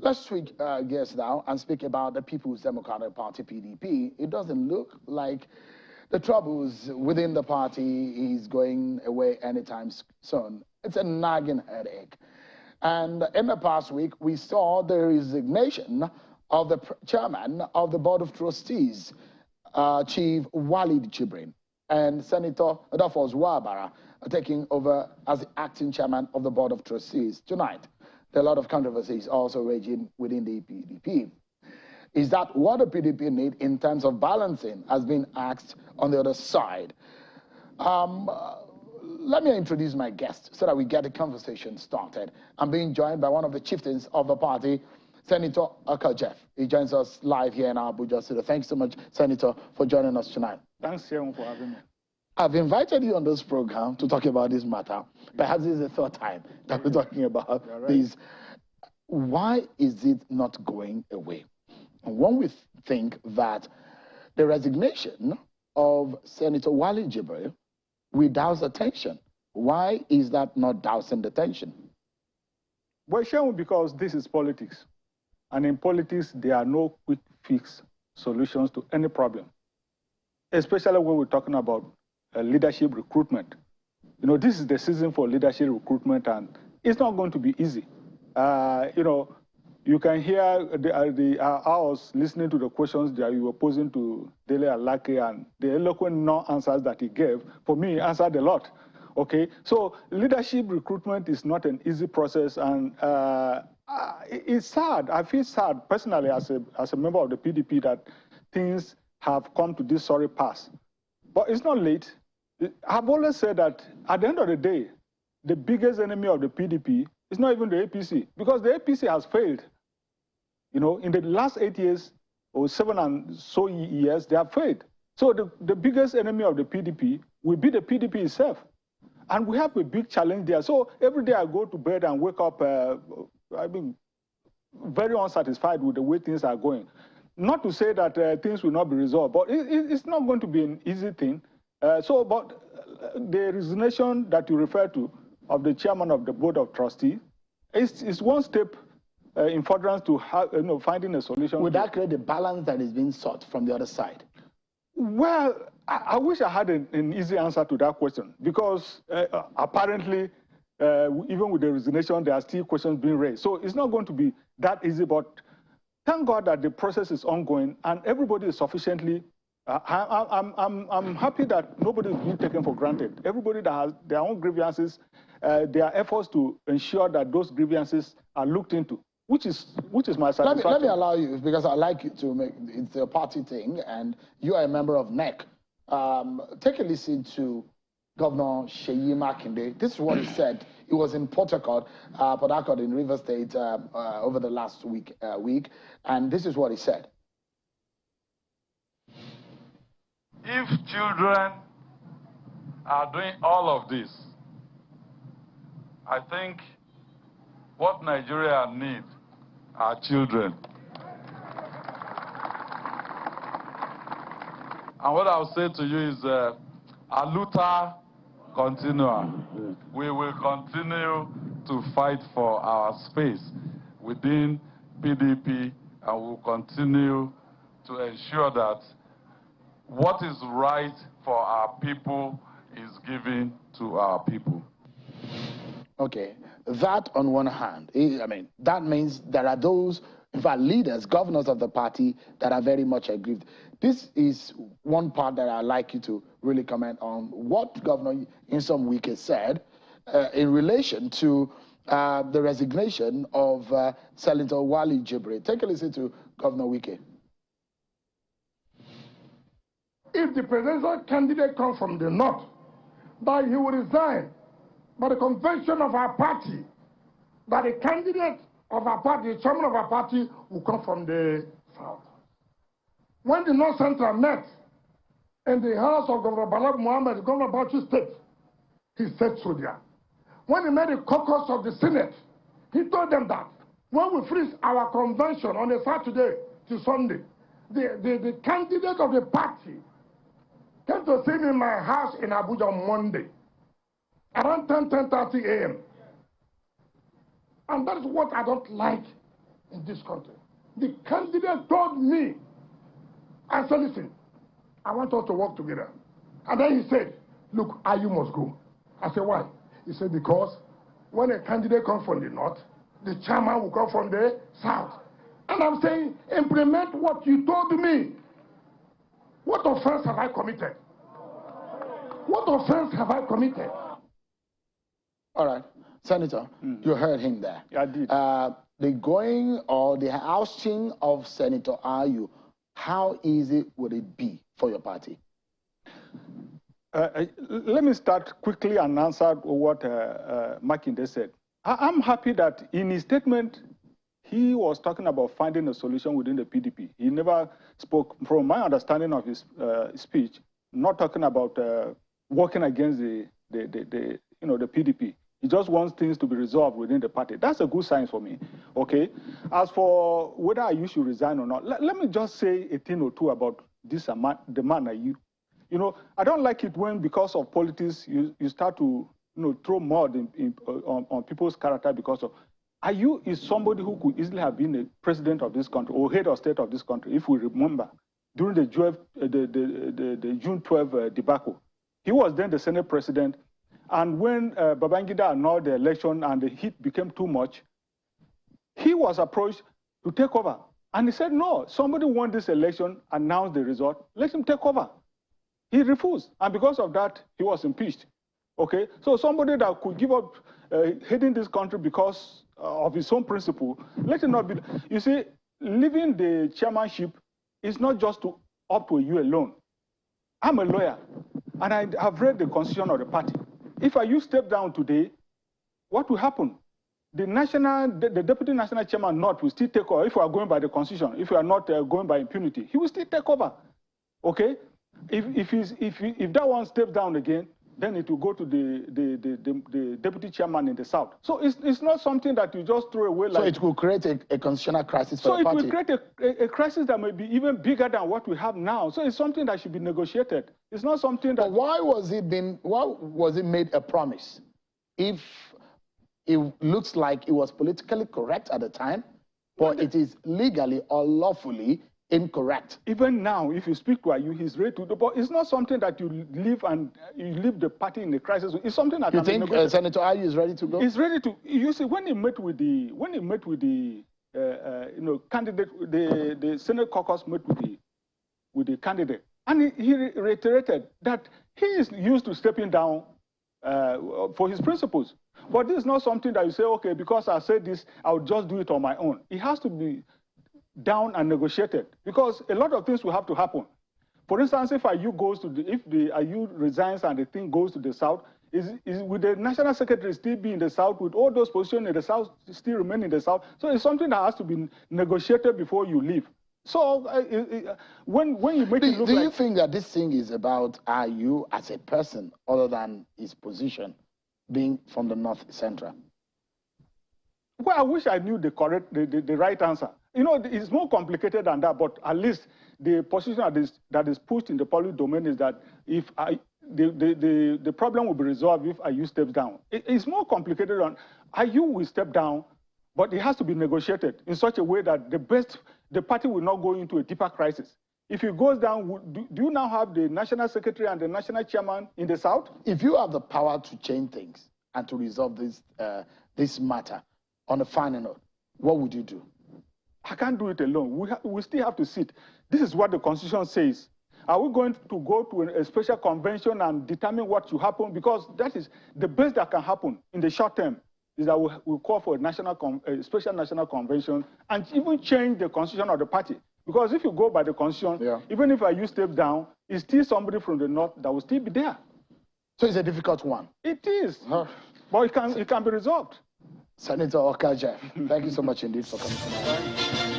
Let's switch gears now and speak about the People's Democratic Party, PDP. It doesn't look like the troubles within the party is going away anytime soon. It's a nagging headache. And in the past week, we saw the resignation of the chairman of the Board of Trustees, Chief Walid Jibrin, and Senator Adolphus Wabara taking over as the acting chairman of the Board of Trustees. Tonight, there are a lot of controversies also raging within the PDP. Is that what the PDP need in terms of balancing has been asked on the other side? Let me introduce my guest so that we get the conversation started. I'm being joined by one of the chieftains of the party, Senator Jeff. He joins us live here in Abuja City. Thanks so much, Senator, for joining us tonight. Thanks, Sharon, for having me. I've invited you on this program to talk about this matter. Perhaps this is the third time that we're talking about this. Why is it not going away? And when we think that the resignation of Senator Wali Jibril will douse the tension, why is that not dousing the tension? Well, Sharon, because this is politics. And in politics, there are no quick fix solutions to any problem, especially when we're talking about leadership recruitment. You know, this is the season for leadership recruitment, and it's not going to be easy. You know, you can hear I was listening to the questions that you were posing to Dele Alake, and the eloquent non-answers that he gave, for me, he answered a lot. Okay, so leadership recruitment is not an easy process, and it's sad. I feel sad personally as a member of the PDP that things have come to this sorry pass. But it's not late. I've always said that at the end of the day, the biggest enemy of the PDP is not even the APC, because the APC has failed. You know, in the last 8 years, or 7 and so years, they have failed. So the biggest enemy of the PDP will be the PDP itself. And we have a big challenge there. So every day I go to bed and wake up, I mean, very unsatisfied with the way things are going. Not to say that things will not be resolved, but it's not going to be an easy thing. But the resignation that you refer to of the chairman of the Board of Trustees is one step in furtherance to finding a solution. Would that create the balance that is being sought from the other side? Well, I wish I had an easy answer to that question, because apparently, even with the resignation, there are still questions being raised. So it's not going to be that easy, but thank God that the process is ongoing and everybody is sufficiently. I'm happy that nobody is being taken for granted. Everybody that has their own grievances, there are efforts to ensure that those grievances are looked into, which is my satisfaction. Let me allow you, because I like you to make it's a party thing, and you are a member of NEC. Take a listen to Governor Seyi Makinde. This is what he said. He was in Port Harcourt in Rivers State over the last week, and this is what he said. If children are doing all of this, I think what Nigeria needs are children. And what I'll say to you is, Aluta continua. We will continue to fight for our space within PDP, and we'll continue to ensure that what is right for our people is given to our people. Okay, that on one hand, I mean, that means there are those, in fact, leaders, governors of the party that are very much aggrieved. This is one part that I'd like you to really comment on. What Governor Nyesom Wike said in relation to the resignation of Senator Wali Jibril. Take a listen to Governor Wike. If the presidential candidate comes from the north, that he will resign by the convention of our party, that the candidate of our party, the chairman of our party, will come from the south. When the North Central met in the house of Governor Balab Mohammed, Governor of Bauchi State, he said so there. When he made a caucus of the Senate, he told them that when we finish our convention on a Saturday to Sunday, the candidate of the party came to see me in my house in Abuja on Monday, around 10:30 a.m. And that is what I don't like in this country. The candidate told me, I said, listen, I want us to work together. And then he said, look, you must go. I said, why? He said, because when a candidate comes from the north, the chairman will come from the south. And I'm saying, implement what you told me. What offense have I committed? What offense have I committed? All right. Senator, you heard him there. Yeah, I did. The going or the ousting of Senator Ayu, how easy would it be for your party? Let me start quickly and answer what Makinde said. I'm happy that in his statement, he was talking about finding a solution within the PDP. He never spoke, from my understanding of his speech, not talking about working against the PDP. He just wants things to be resolved within the party. That's a good sign for me, okay? As for whether Ayu should resign or not, let me just say a thing or two about this the man Ayu. You know, I don't like it when, because of politics, you start to throw mud on people's character because of. Ayu is somebody who could easily have been a president of this country or head of state of this country, if we remember, during the June 12 debacle. He was then the Senate president. And when Babangida annulled the election and the heat became too much, he was approached to take over. And he said, no, somebody won this election, announced the result, let him take over. He refused. And because of that, he was impeached. Okay? So somebody that could give up heading this country because of his own principle, let it not be. You see, leaving the chairmanship is not just up to you alone. I'm a lawyer, and I have read the constitution of the party. If Ayu step down today, what will happen? The deputy national chairman North will still take over. If we are going by the constitution, if we are not going by impunity, he will still take over. Okay? If that one steps down again, then it will go to the deputy chairman in the south. So it's not something that you just throw away. So it will create a constitutional crisis for the party. So it will create a crisis that may be even bigger than what we have now. So it's something that should be negotiated. It's not something that. But why was it made a promise if it looks like it was politically correct at the time, but it is legally or lawfully incorrect? Even now, if you speak to Ayu, he's ready to do, but it's not something that you leave the party in a crisis. It's something that you think Senator Ayu is ready to go? He's ready to. You see, when he met with the candidate, the Senate caucus met with the candidate, and he reiterated that he is used to stepping down for his principles. But this is not something that you say, okay, because I said this, I'll just do it on my own. It has to be down and negotiated, because a lot of things will have to happen. For instance, if Ayu resigns and the thing goes to the south, will the national secretary still be in the south with all those positions in the south still remain in the south? So it's something that has to be negotiated before you leave. So when you make it look do you think that this thing is about Ayu as a person other than his position being from the North Central? Well, I wish I knew the right answer. You know, it's more complicated than that, but at least the position that is pushed in the public domain is that if the problem will be resolved if Ayu steps down. It's more complicated on Ayu will step down, but it has to be negotiated in such a way that the party will not go into a deeper crisis. If it goes down, do you now have the national secretary and the national chairman in the south? If you have the power to change things and to resolve this matter on a final note, what would you do? I can't do it alone. We still have to sit. This is what the Constitution says. Are we going to go to a special convention and determine what should happen? Because that is the best that can happen in the short term, is that we'll call for a special national convention and even change the constitution of the party. Because if you go by the constitution, even if Ayu steps down, it's still somebody from the north that will still be there. So it's a difficult one. It is. But it can be resolved. Senator Okajeff, thank you so much indeed for coming tonight.